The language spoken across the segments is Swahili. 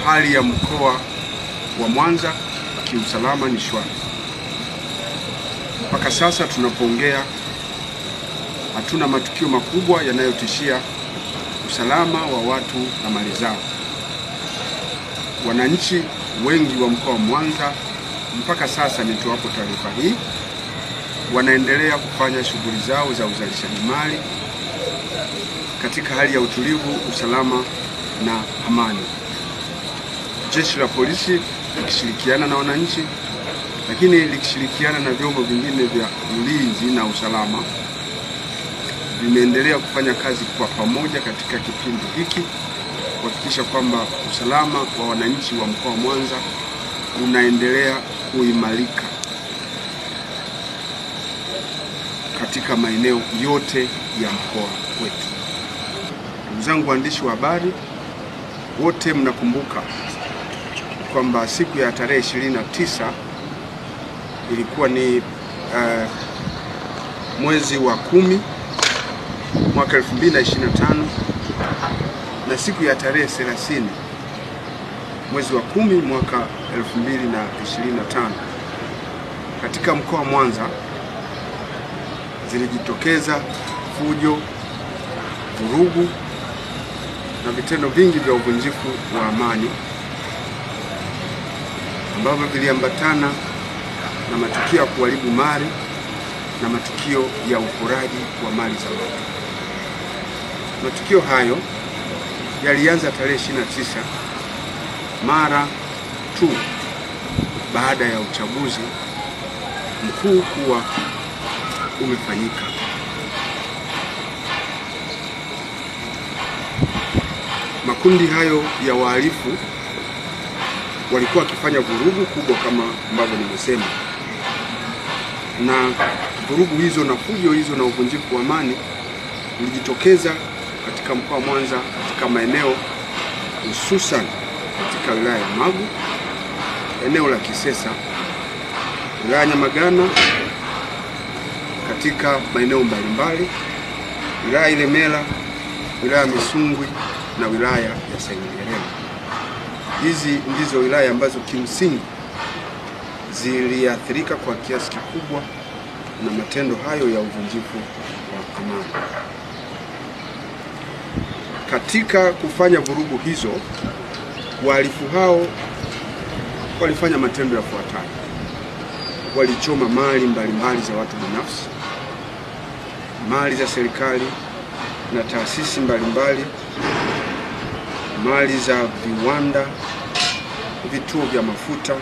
hali ya mkoa wa Mwanza kiusalama ni shwari. Mpaka sasa tunapoongea hatuna matukio makubwa yanayotishia usalama wa watu na mali zao. Wananchi wengi wa mkoa wa Mwanza mpaka sasa nitoapo taarifa hii wanaendelea kufanya shughuli zao za uzalishaji mali katika hali ya utulivu, usalama na amani. Jeshi la polisi likishirikiana na wananchi, lakini likishirikiana na vyombo vingine vya ulinzi na usalama, vimeendelea kufanya kazi kwa pamoja katika kipindi hiki kuhakikisha kwamba usalama wa wananchi wa mkoa wa Mwanza unaendelea kuimarika katika maeneo yote ya mkoa wetu. Ndugu zangu waandishi wa habari, wote mnakumbuka kwamba siku ya tarehe 29 ilikuwa ni mwezi wa 10 mwaka 2025 na siku ya tarehe 30 mwezi wa 10 mwaka 2025 katika mkoa wa Mwanza zilijitokeza fujo, vurugu na vitendo vingi vya uvunjifu wa amani ambavyo viliambatana na matukio ya kuharibu mali na matukio ya uporaji wa mali za watu. Matukio hayo yalianza tarehe 29 mara tu baada ya uchaguzi mkuu kuwa umefanyika. Makundi hayo ya wahalifu walikuwa wakifanya vurugu kubwa kama ambavyo nimesema, na vurugu hizo na fujo hizo na uvunjifu wa amani ulijitokeza katika mkoa wa Mwanza katika maeneo hususan katika wilaya ya Magu, eneo la Kisesa, wilaya ya Nyamagana, katika maeneo mbalimbali, wilaya Ilemela, wilaya ya Misungwi na wilaya ya Sengerema. Hizi ndizo wilaya ambazo kimsingi ziliathirika kwa kiasi kikubwa na matendo hayo ya uvunjifu wa amani. Katika kufanya vurugu hizo, wahalifu hao walifanya matendo yafuatayo. Walichoma mali mbalimbali za watu binafsi, mali za serikali na taasisi mbalimbali, mali za viwanda, vituo vya mafuta,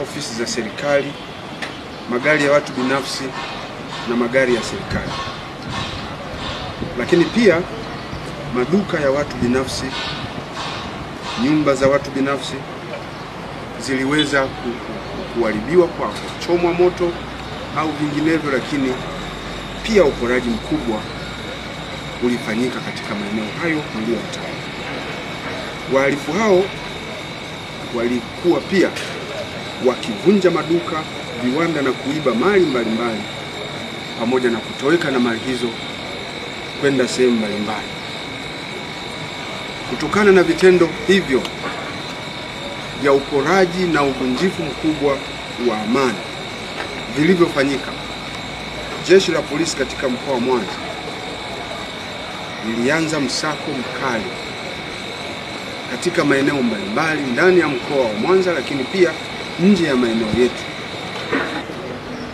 ofisi za serikali, magari ya watu binafsi na magari ya serikali. Lakini pia maduka ya watu binafsi, nyumba za watu binafsi ziliweza kuharibiwa kwa kuchomwa moto au vinginevyo, lakini pia uporaji mkubwa ulifanyika katika maeneo hayo niliyotaja. Wahalifu hao walikuwa pia wakivunja maduka, viwanda na kuiba mali mbalimbali, pamoja na kutoweka na mali hizo kwenda sehemu mbalimbali. Kutokana na vitendo hivyo vya uporaji na uvunjifu mkubwa wa amani vilivyofanyika, jeshi la polisi katika mkoa wa Mwanza lilianza msako mkali katika maeneo mbalimbali ndani ya mkoa wa Mwanza, lakini pia nje ya maeneo yetu.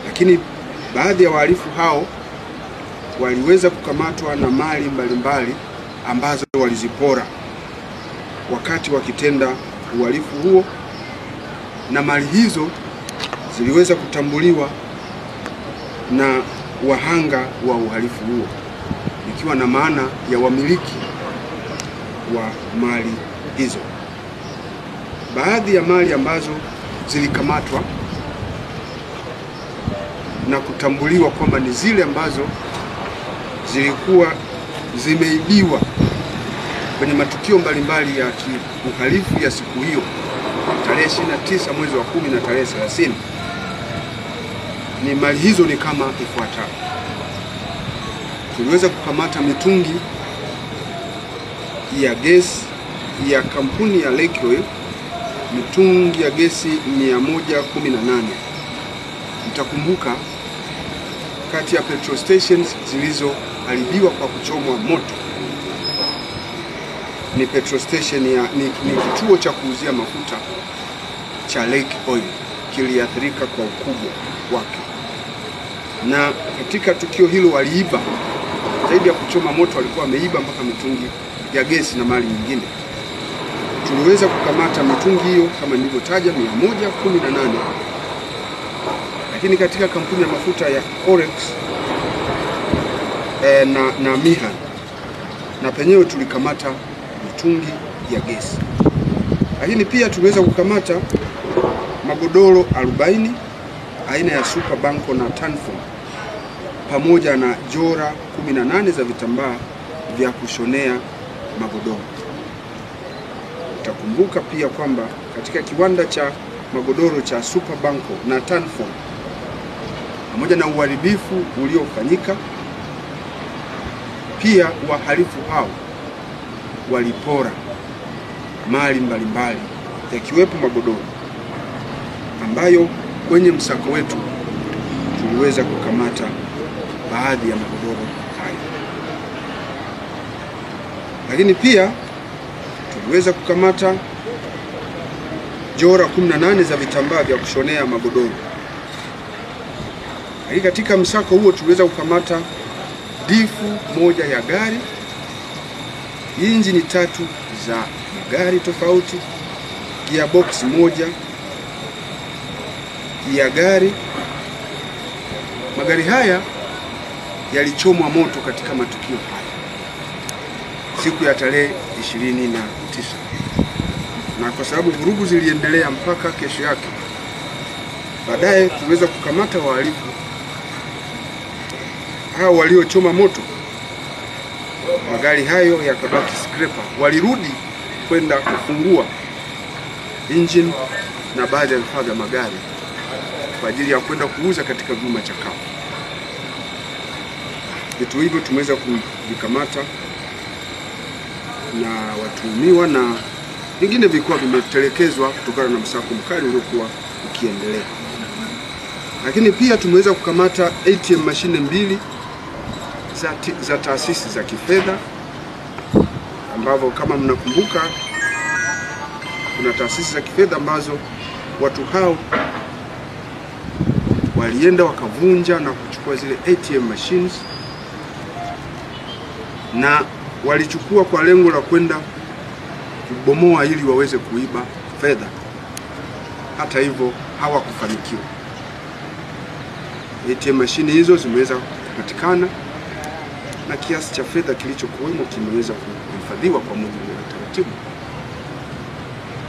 Lakini baadhi ya wahalifu hao waliweza kukamatwa na mali mbalimbali ambazo walizipora wakati wakitenda uhalifu huo, na mali hizo ziliweza kutambuliwa na wahanga wa uhalifu huo, ikiwa na maana ya wamiliki wa mali hizo. Baadhi ya mali ambazo zilikamatwa na kutambuliwa kwamba ni zile ambazo zilikuwa zimeibiwa kwenye matukio mbalimbali ya uhalifu ya siku hiyo, tarehe 29 mwezi wa 10 na tarehe 30, ni mali hizo ni kama ifuatavyo. Tuliweza kukamata mitungi ya gesi ya kampuni ya Lake Oil mitungi ya gesi 118. Mtakumbuka kati ya petrol stations zilizoharibiwa kwa kuchomwa moto ni petrol station ni kituo cha kuuzia mafuta cha Lake Oil kiliathirika kwa ukubwa wake. Na katika tukio hilo waliiba zaidi ya kuchoma moto, walikuwa wameiba mpaka mitungi ya gesi na mali nyingine. Tuliweza kukamata mitungi hiyo kama nilivyotaja 118. Lakini katika kampuni ya mafuta ya Orex na Mihan na penyewe tulikamata mitungi ya gesi. Lakini pia tuliweza kukamata magodoro 40 aina ya Super Banco na Tanform pamoja na jora 18 za vitambaa vya kushonea magodoro. Utakumbuka pia kwamba katika kiwanda cha magodoro cha Super Banco na Tanform, pamoja na uharibifu uliofanyika, pia wahalifu hao walipora mali mbalimbali yakiwepo magodoro, ambayo kwenye msako wetu tuliweza kukamata baadhi ya magodoro hayo. Lakini pia tuliweza kukamata jora 18 za vitambaa vya kushonea magodoro. Lakini katika msako huo tuliweza kukamata difu moja ya gari, injini 3 za magari tofauti, gearbox moja ya gari. Magari haya yalichomwa moto katika matukio haya siku ya tarehe 29, na kwa sababu vurugu ziliendelea mpaka kesho yake, baadaye tuliweza kukamata wahalifu hao waliochoma moto. Magari hayo yakabaki scraper, walirudi kwenda kufungua engine na baadhi ya vifaa vya magari kwa ajili ya kwenda kuuza katika vyuma chakavu. Vitu hivyo tumeweza kuvikamata na watuhumiwa, na vingine vilikuwa vimetelekezwa kutokana na msako mkali uliokuwa ukiendelea. Lakini pia tumeweza kukamata ATM mashine 2 za taasisi za kifedha, ambavyo kama mnakumbuka kuna taasisi za kifedha ambazo watu hao walienda wakavunja na kuchukua zile ATM machines, na walichukua kwa lengo la kwenda kubomoa ili waweze kuiba fedha. Hata hivyo hawakufanikiwa. ATM machine hizo zimeweza kupatikana na kiasi cha fedha kilichokuwemo kimeweza kuhifadhiwa kwa mujibu wa taratibu.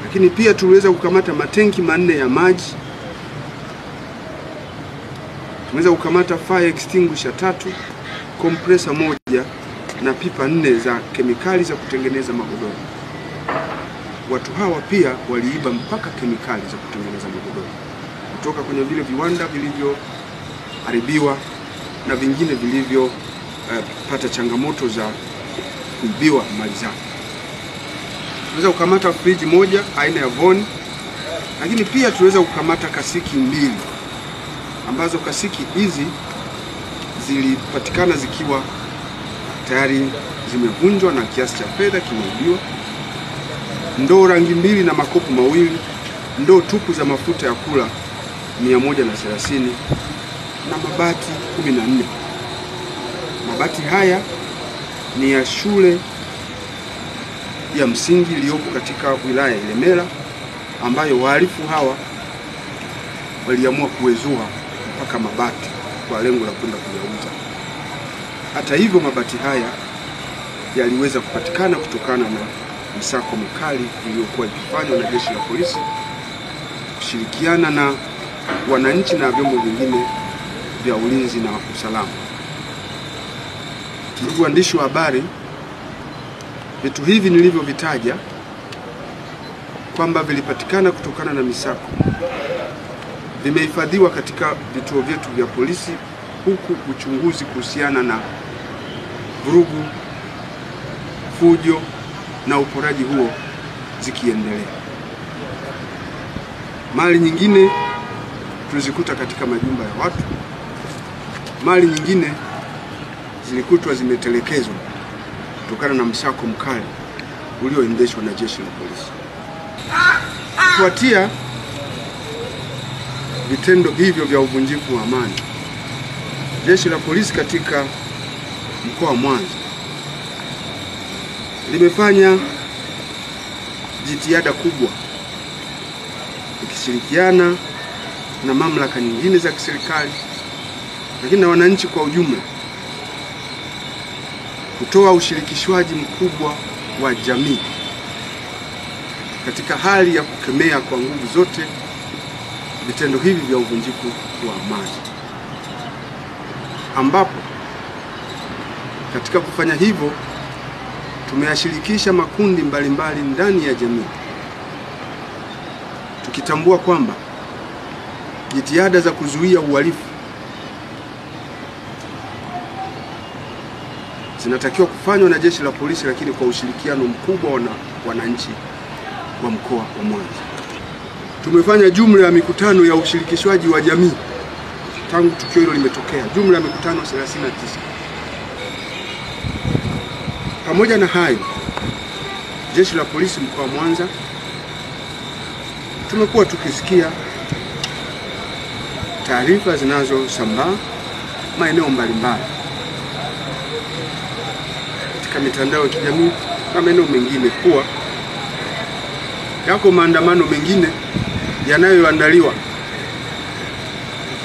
Lakini pia tuliweza kukamata matenki 4 ya maji. Tumeweza kukamata fire extinguisher 3, compressor 1 na pipa 4 za kemikali za kutengeneza magodoro. Watu hawa pia waliiba mpaka kemikali za kutengeneza magodoro kutoka kwenye vile viwanda vilivyoharibiwa na vingine vilivyo pata changamoto za kuibiwa mali zao. Tuweza kukamata friji 1 aina ya Von, lakini pia tuweza kukamata kasiki 2 ambazo kasiki hizi zilipatikana zikiwa tayari zimevunjwa na kiasi cha fedha kimeibiwa. Ndoo rangi 2 na makopo 2, ndoo tupu za mafuta ya kula 130 na mabati 14. Mabati haya ni ya shule ya msingi iliyopo katika wilaya ya Ilemela, ambayo wahalifu hawa waliamua kuwezua mpaka mabati kwa lengo la kwenda kuyauza. Hata hivyo mabati haya yaliweza kupatikana kutokana na msako mkali uliokuwa ikifanywa na jeshi la polisi kushirikiana na wananchi na vyombo vingine vya ulinzi na usalama. Ndugu waandishi wa habari, vitu hivi nilivyovitaja kwamba vilipatikana kutokana na misako vimehifadhiwa katika vituo vyetu vya polisi, huku uchunguzi kuhusiana na vurugu, fujo na uporaji huo zikiendelea. Mali nyingine tulizikuta katika majumba ya watu, mali nyingine zilikutwa zimetelekezwa kutokana na msako mkali ulioendeshwa na jeshi la polisi. Kufuatia vitendo hivyo vya uvunjifu wa amani, jeshi la polisi katika mkoa wa Mwanza limefanya jitihada kubwa ikishirikiana na mamlaka nyingine za kiserikali, lakini na wananchi kwa ujumla, kutoa ushirikishwaji mkubwa wa jamii katika hali ya kukemea kwa nguvu zote vitendo hivi vya uvunjifu wa amani, ambapo katika kufanya hivyo tumeyashirikisha makundi mbalimbali ndani ya jamii, tukitambua kwamba jitihada za kuzuia uhalifu zinatakiwa kufanywa na jeshi la polisi, lakini kwa ushirikiano mkubwa na wananchi wa mkoa wa Mwanza. Tumefanya jumla ya mikutano ya ushirikishwaji wa jamii tangu tukio hilo limetokea, jumla ya mikutano 39. Pamoja na hayo, jeshi la polisi mkoa wa Mwanza tumekuwa tukisikia taarifa zinazosambaa maeneo mbalimbali katika mitandao ya kijamii na maeneo mengine kuwa yako maandamano mengine yanayoandaliwa,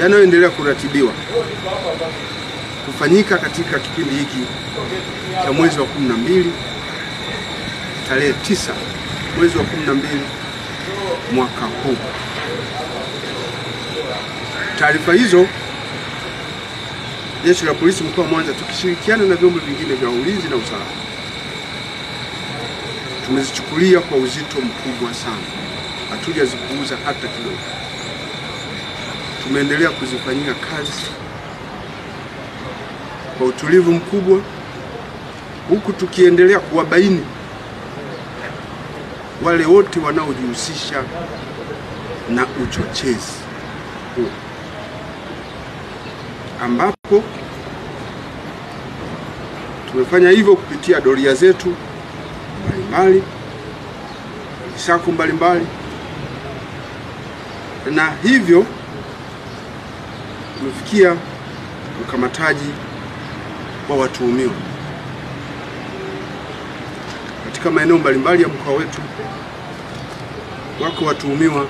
yanayoendelea kuratibiwa kufanyika katika kipindi hiki cha mwezi wa 12 tarehe 9 mwezi wa 12 mwaka huu. Taarifa hizo jeshi la polisi mkoa wa Mwanza tukishirikiana na vyombo vingine vya ulinzi na usalama tumezichukulia kwa uzito mkubwa sana, hatujazipuuza hata kidogo. Tumeendelea kuzifanyia kazi kwa utulivu mkubwa, huku tukiendelea kuwabaini wale wote wanaojihusisha na uchochezi huo, ambapo tumefanya hivyo kupitia doria zetu mbalimbali, misako mbalimbali, na hivyo tumefikia ukamataji wa watuhumiwa katika maeneo mbalimbali ya mkoa wetu. Wako watuhumiwa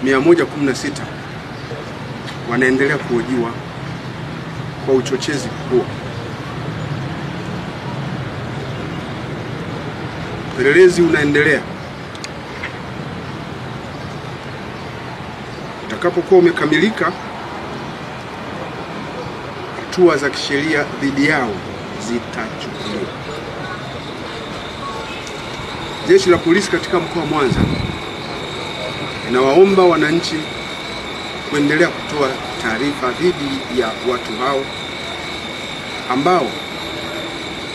116 wanaendelea kuhojiwa kwa uchochezi huo. Upelelezi unaendelea. Utakapokuwa umekamilika, hatua za kisheria dhidi yao zitachukuliwa. Jeshi la polisi katika mkoa wa Mwanza inawaomba wananchi kuendelea kutoa taarifa dhidi ya watu hao ambao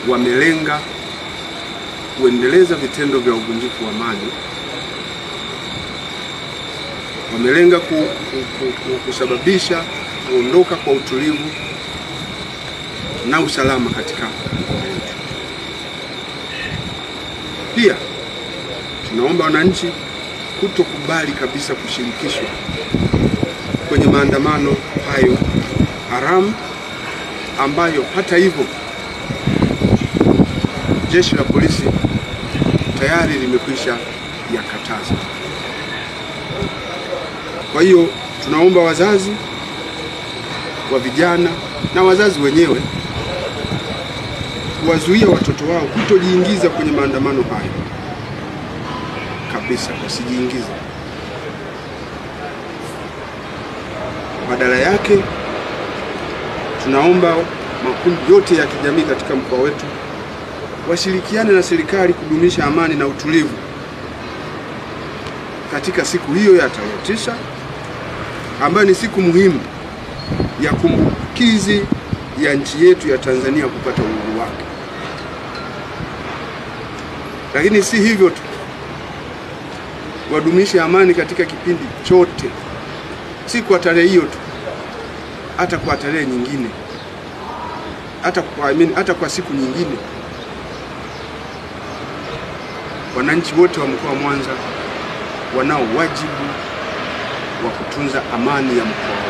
wamelenga kuendeleza vitendo vya uvunjifu wa amani, wamelenga kusababisha kuondoka kwa utulivu na usalama katika mkoa wetu. Pia tunaomba wananchi kutokubali kabisa kushirikishwa kwenye maandamano hayo haramu, ambayo hata hivyo jeshi la polisi tayari limekwisha yakataza. Kwa hiyo tunaomba wazazi wa vijana na wazazi wenyewe kuwazuia watoto wao kutojiingiza kwenye maandamano hayo kabisa, wasijiingize. Badala yake tunaomba makundi yote ya kijamii katika mkoa wetu washirikiane na serikali kudumisha amani na utulivu katika siku hiyo ya tarehe 9, ambayo ni siku muhimu ya kumbukizi ya nchi yetu ya Tanzania kupata uhuru wake. Lakini si hivyo tu, wadumishe amani katika kipindi chote, si kwa tarehe hiyo tu, hata kwa tarehe nyingine, hata kwa siku nyingine. Wananchi wote wa mkoa wa Mwanza wanao wajibu wa kutunza amani ya mkoa.